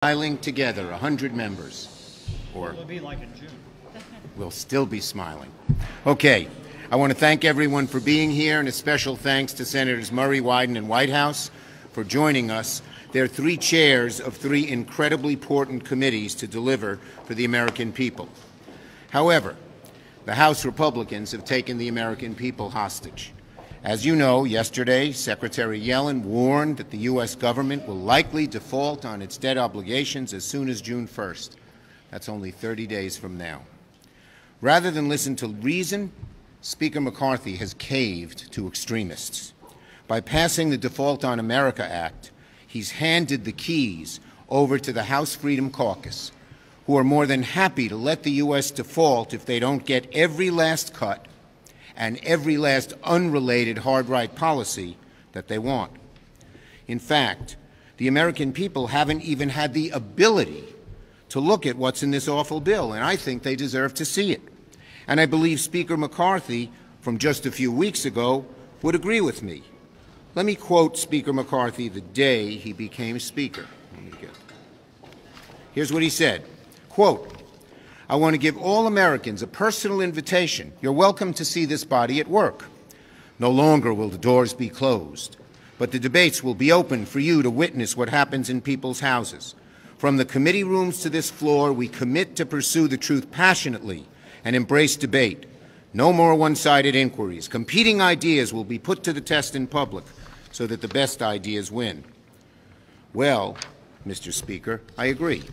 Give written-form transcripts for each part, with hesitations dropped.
Smiling together, 100 members. Or it'll be like in June. We'll still be smiling. Okay. I want to thank everyone for being here, and a special thanks to Senators Murray, Wyden, and Whitehouse for joining us. They're three chairs of three incredibly important committees to deliver for the American people. However, the House Republicans have taken the American people hostage. As you know, yesterday, Secretary Yellen warned that the U.S. government will likely default on its debt obligations as soon as June 1st. That's only 30 days from now. Rather than listen to reason, Speaker McCarthy has caved to extremists. By passing the Default on America Act, he's handed the keys over to the House Freedom Caucus, who are more than happy to let the U.S. default if they don't get every last cut and every last unrelated hard-right policy that they want. In fact, the American people haven't even had the ability to look at what's in this awful bill, and I think they deserve to see it. And I believe Speaker McCarthy, from just a few weeks ago, would agree with me. Let me quote Speaker McCarthy the day he became Speaker. Here's what he said, quote, "I want to give all Americans a personal invitation. You're welcome to see this body at work. No longer will the doors be closed, but the debates will be open for you to witness what happens in people's houses. From the committee rooms to this floor, we commit to pursue the truth passionately and embrace debate. No more one-sided inquiries. Competing ideas will be put to the test in public so that the best ideas win." Well, Mr. Speaker, I agree.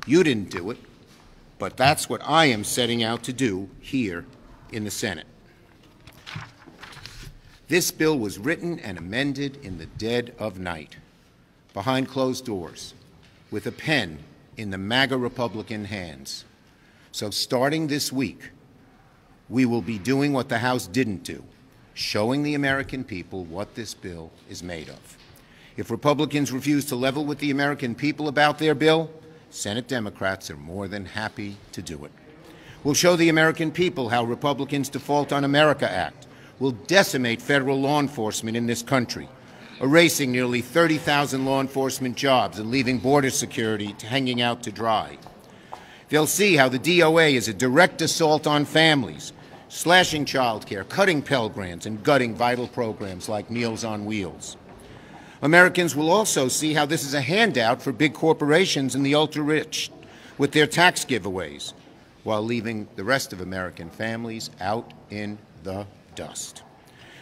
You didn't do it, but that's what I am setting out to do here in the Senate. This bill was written and amended in the dead of night, behind closed doors, with a pen in the MAGA Republican hands. So starting this week, we will be doing what the House didn't do, showing the American people what this bill is made of. If Republicans refuse to level with the American people about their bill, Senate Democrats are more than happy to do it. We'll show the American people how Republicans' Default on America Act will decimate federal law enforcement in this country, erasing nearly 30,000 law enforcement jobs and leaving border security hanging out to dry. They'll see how the DOA is a direct assault on families, slashing child care, cutting Pell Grants, and gutting vital programs like Meals on Wheels. Americans will also see how this is a handout for big corporations and the ultra-rich with their tax giveaways, while leaving the rest of American families out in the dust.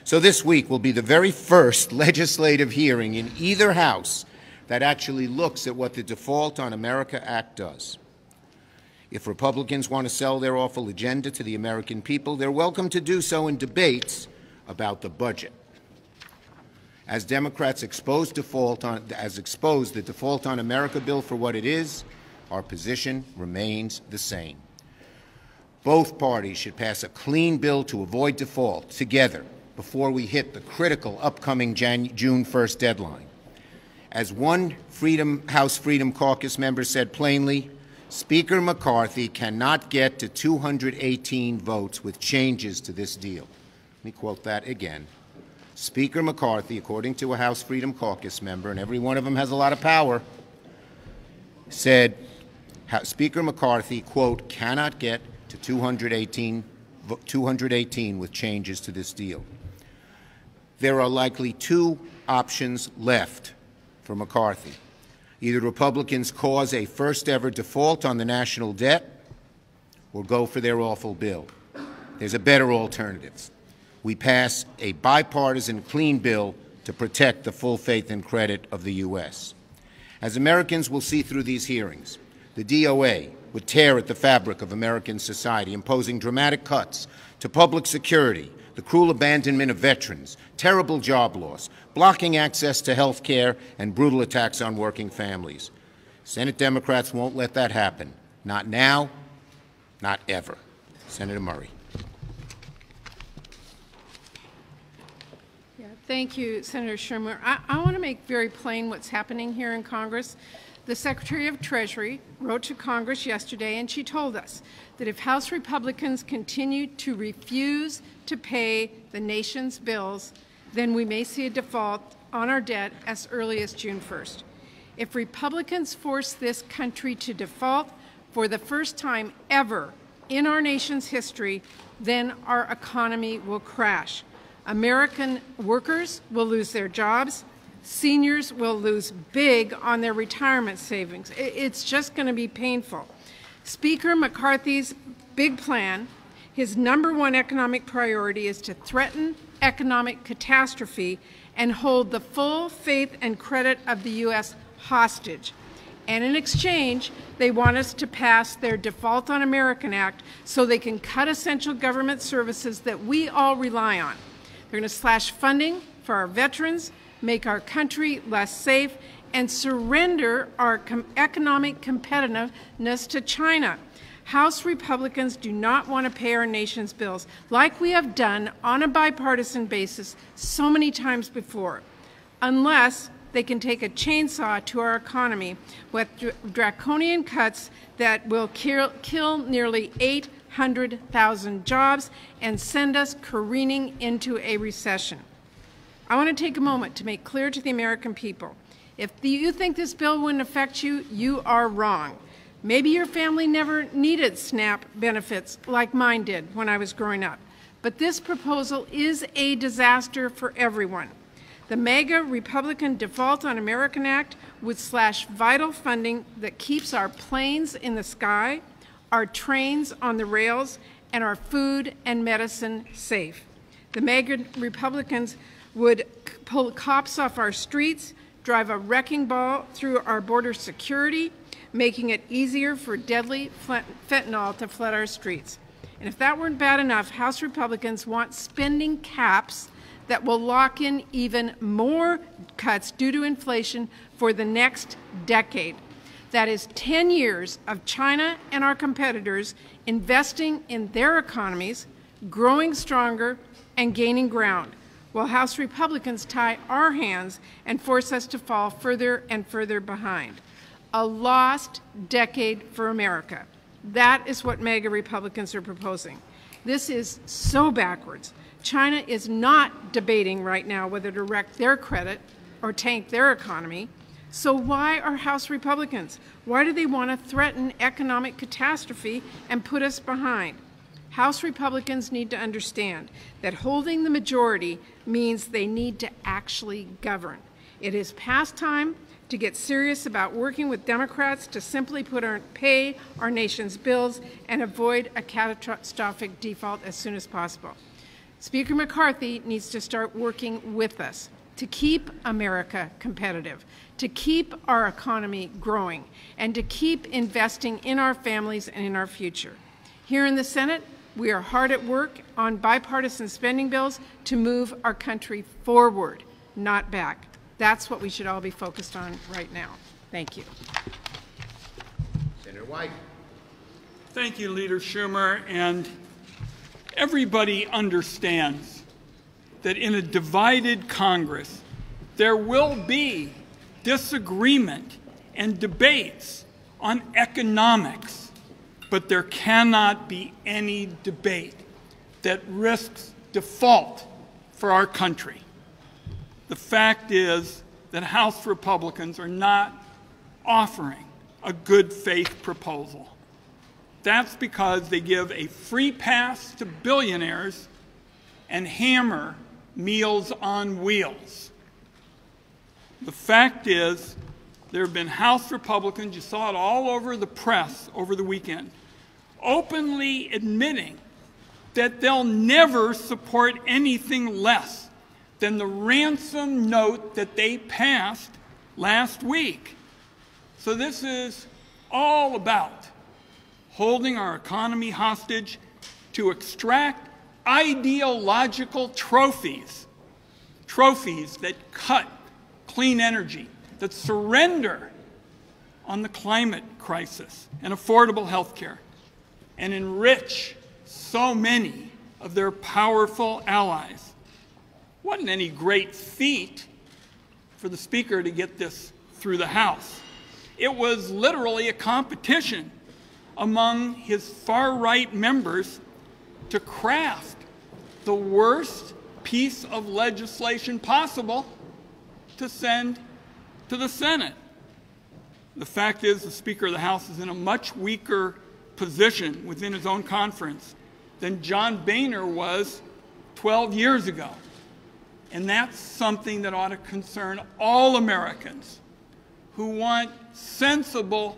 So this week will be the very first legislative hearing in either House that actually looks at what the Default on America Act does. If Republicans want to sell their awful agenda to the American people, they're welcome to do so in debates about the budget. As Democrats expose the Default on America bill for what it is, our position remains the same. Both parties should pass a clean bill to avoid default together before we hit the critical upcoming June 1st deadline. As one House Freedom Caucus member said plainly, Speaker McCarthy cannot get to 218 votes with changes to this deal. Let me quote that again. Speaker McCarthy, according to a House Freedom Caucus member, and every one of them has a lot of power, said Speaker McCarthy, quote, cannot get to 218 with changes to this deal. There are likely two options left for McCarthy. Either Republicans cause a first-ever default on the national debt or go for their awful bill. There's a better alternative. We pass a bipartisan clean bill to protect the full faith and credit of the U.S. As Americans will see through these hearings, the DOA would tear at the fabric of American society, imposing dramatic cuts to public security, the cruel abandonment of veterans, terrible job loss, blocking access to health care, and brutal attacks on working families. Senate Democrats won't let that happen. Not now, not ever. Senator Murray. Thank you, Senator Schumer. I want to make very plain what's happening here in Congress. The Secretary of Treasury wrote to Congress yesterday, and she told us that if House Republicans continue to refuse to pay the nation's bills, then we may see a default on our debt as early as June 1st. If Republicans force this country to default for the first time ever in our nation's history, then our economy will crash. American workers will lose their jobs. Seniors will lose big on their retirement savings. It's just going to be painful. Speaker McCarthy's big plan, his #1 economic priority, is to threaten economic catastrophe and hold the full faith and credit of the U.S. hostage. And in exchange, they want us to pass their Default on American Act so they can cut essential government services that we all rely on. They're going to slash funding for our veterans, make our country less safe, and surrender our economic competitiveness to China. House Republicans do not want to pay our nation's bills like we have done on a bipartisan basis so many times before, unless they can take a chainsaw to our economy with draconian cuts that will kill nearly 800,000 jobs and send us careening into a recession. I want to take a moment to make clear to the American people, if you think this bill wouldn't affect you, you are wrong. Maybe your family never needed SNAP benefits like mine did when I was growing up, but this proposal is a disaster for everyone. The MAGA Republican Default on American Act would slash vital funding that keeps our planes in the sky, our trains on the rails, and our food and medicine safe. The MAGA Republicans would pull cops off our streets, drive a wrecking ball through our border security, making it easier for deadly fentanyl to flood our streets. And if that weren't bad enough, House Republicans want spending caps that will lock in even more cuts due to inflation for the next decade. That is 10 years of China and our competitors investing in their economies, growing stronger, and gaining ground, while House Republicans tie our hands and force us to fall further and further behind. A lost decade for America. That is what MAGA Republicans are proposing. This is so backwards. China is not debating right now whether to wreck their credit or tank their economy. So why are House Republicans? Why do they want to threaten economic catastrophe and put us behind? House Republicans need to understand that holding the majority means they need to actually govern. It is past time to get serious about working with Democrats to simply pay our nation's bills and avoid a catastrophic default as soon as possible. Speaker McCarthy needs to start working with us to keep America competitive, to keep our economy growing, and to keep investing in our families and in our future. Here in the Senate, we are hard at work on bipartisan spending bills to move our country forward, not back. That's what we should all be focused on right now. Thank you. Senator White. Thank you, Leader Schumer. And everybody understands that in a divided Congress, there will be disagreement and debates on economics, but there cannot be any debate that risks default for our country. The fact is that House Republicans are not offering a good faith proposal. That's because they give a free pass to billionaires and hammer Meals on Wheels. The fact is, there have been House Republicans, you saw it all over the press over the weekend, openly admitting that they'll never support anything less than the ransom note that they passed last week. So this is all about holding our economy hostage to extract ideological trophies that cut clean energy, that surrender on the climate crisis and affordable health care, and enrich so many of their powerful allies. Wasn't any great feat for the Speaker to get this through the House. It was literally a competition among his far-right members to craft the worst piece of legislation possible to send to the Senate. The fact is the Speaker of the House is in a much weaker position within his own conference than John Boehner was 12 years ago. And that's something that ought to concern all Americans who want sensible,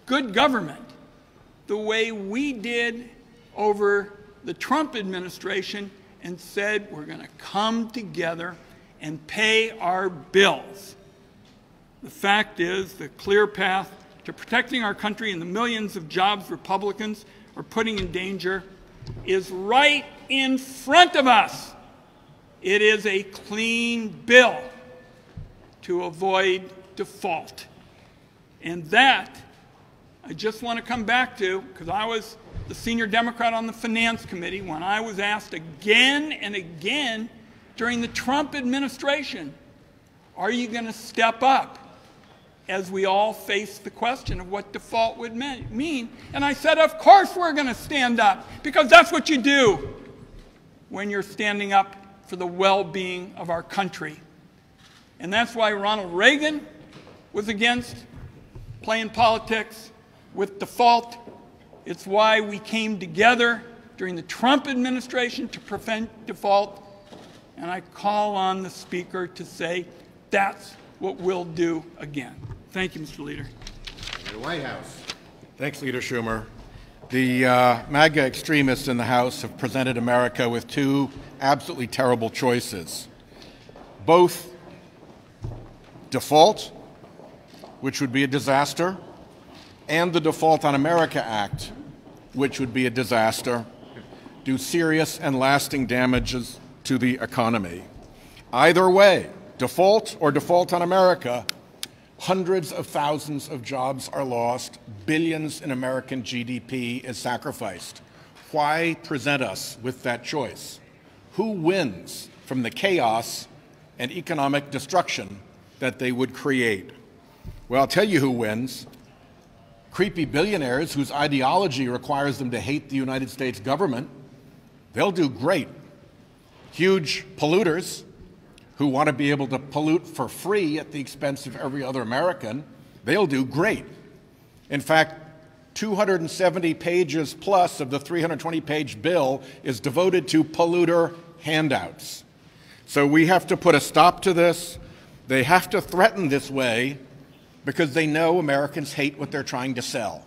good government, the way we did over the Trump administration and said we're going to come together and pay our bills. The fact is the clear path to protecting our country and the millions of jobs Republicans are putting in danger is right in front of us. It is a clean bill to avoid default. And that, I just want to come back to, because I was the senior Democrat on the Finance Committee when I was asked again and again during the Trump administration, are you going to step up as we all face the question of what default would mean? And I said, of course we're going to stand up, because that's what you do when you're standing up for the well-being of our country. And that's why Ronald Reagan was against playing politics with default. It's why we came together during the Trump administration to prevent default. And I call on the Speaker to say that's what we'll do again. Thank you, Mr. Leader. The White House. Thanks, Leader Schumer. The MAGA extremists in the House have presented America with two absolutely terrible choices. Both default, which would be a disaster, and the Default on America Act, which would be a disaster, do serious and lasting damages to the economy. Either way, default or default on America, hundreds of thousands of jobs are lost, billions in American GDP is sacrificed. Why present us with that choice? Who wins from the chaos and economic destruction that they would create? Well, I'll tell you who wins. Creepy billionaires whose ideology requires them to hate the United States government, they'll do great. Huge polluters who want to be able to pollute for free at the expense of every other American, they'll do great. In fact, 270 pages plus of the 320-page bill is devoted to polluter handouts. So we have to put a stop to this. They have to threaten this way because they know Americans hate what they're trying to sell.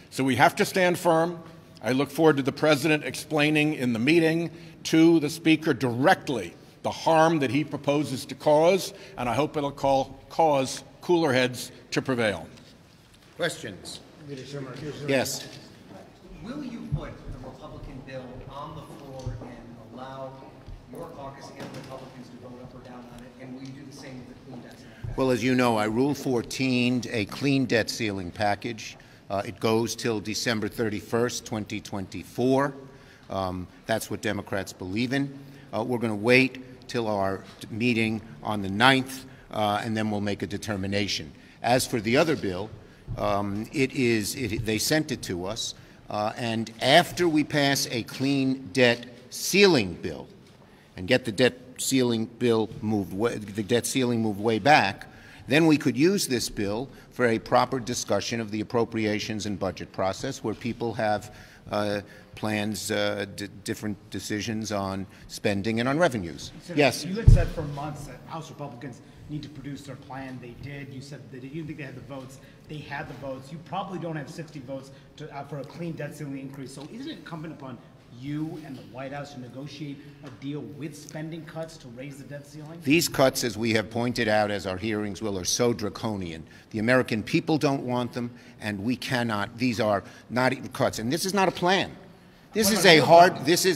So we have to stand firm. I look forward to the President explaining in the meeting to the Speaker directly the harm that he proposes to cause, and I hope it'll cause cooler heads to prevail. Questions? Leader Schumer. Yes. Will you put the Republican bill on the floor and allow your caucus and Republicans to vote up or down on it, and will you do the same with the clean debt ceiling? Well, as you know, I Rule 14'd a clean debt ceiling package. It goes till December 31st, 2024. That's what Democrats believe in. We're going to wait till our meeting on the 9th, and then we'll make a determination. As for the other bill, they sent it to us, and after we pass a clean debt ceiling bill and get the debt ceiling moved way back, then we could use this bill for a proper discussion of the appropriations and budget process, where people have plans, different decisions on spending and on revenues. Senator, yes. You had said for months that House Republicans need to produce their plan. They did. You said that you didn't think they had the votes. They had the votes. You probably don't have 60 votes for a clean debt ceiling increase. So isn't it incumbent upon you and the White House to negotiate a deal with spending cuts to raise the debt ceiling? These cuts, as we have pointed out, as our hearings will, are so draconian. The American people don't want them, and we cannot. These are not even cuts. And this is not a plan. This is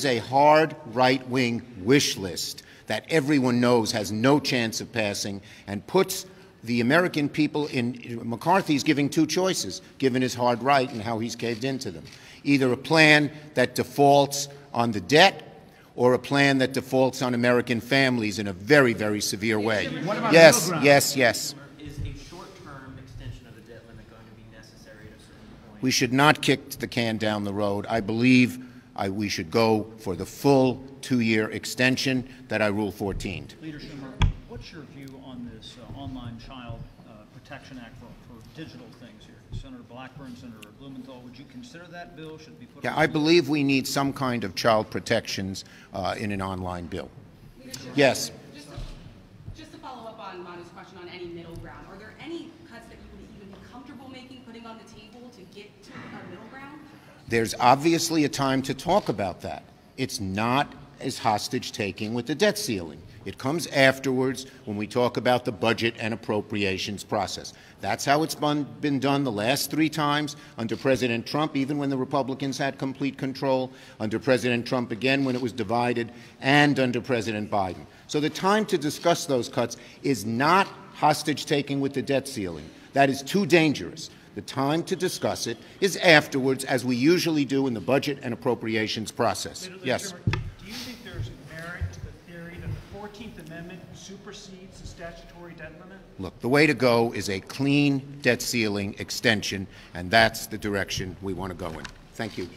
a hard right-wing wish list that everyone knows has no chance of passing and puts the American people in. McCarthy's giving two choices, given his hard right and how he's caved into them. Either a plan that defaults on the debt or a plan that defaults on American families in a very, very severe way. Yes, yes, yes. Is a short-term extension of the debt limit going to be necessary at a certain point? We should not kick the can down the road. I believe we should go for the full 2-year extension that I Rule 14'd. Leader Schumer, what's your view on this online child Protection Act for digital things here. Senator Blackburn, Senator Blumenthal, would you consider that bill? Should it be put Yeah, on? I believe we need some kind of child protections in an online bill. Yes. Just to follow up on Manu's question on any middle ground, are there any cuts that you would even be comfortable putting on the table to get to a middle ground? There's obviously a time to talk about that. It's not as hostage-taking with the debt ceiling. It comes afterwards when we talk about the budget and appropriations process. That's how it's been done the last 3 times under President Trump, even when the Republicans had complete control, under President Trump again when it was divided, and under President Biden. So the time to discuss those cuts is not hostage-taking with the debt ceiling. That is too dangerous. The time to discuss it is afterwards, as we usually do in the budget and appropriations process. Yes. Do you think there's merit to the theory that the 14th Amendment supersedes the statutory debt limit? Look, the way to go is a clean debt ceiling extension, and that's the direction we want to go in. Thank you.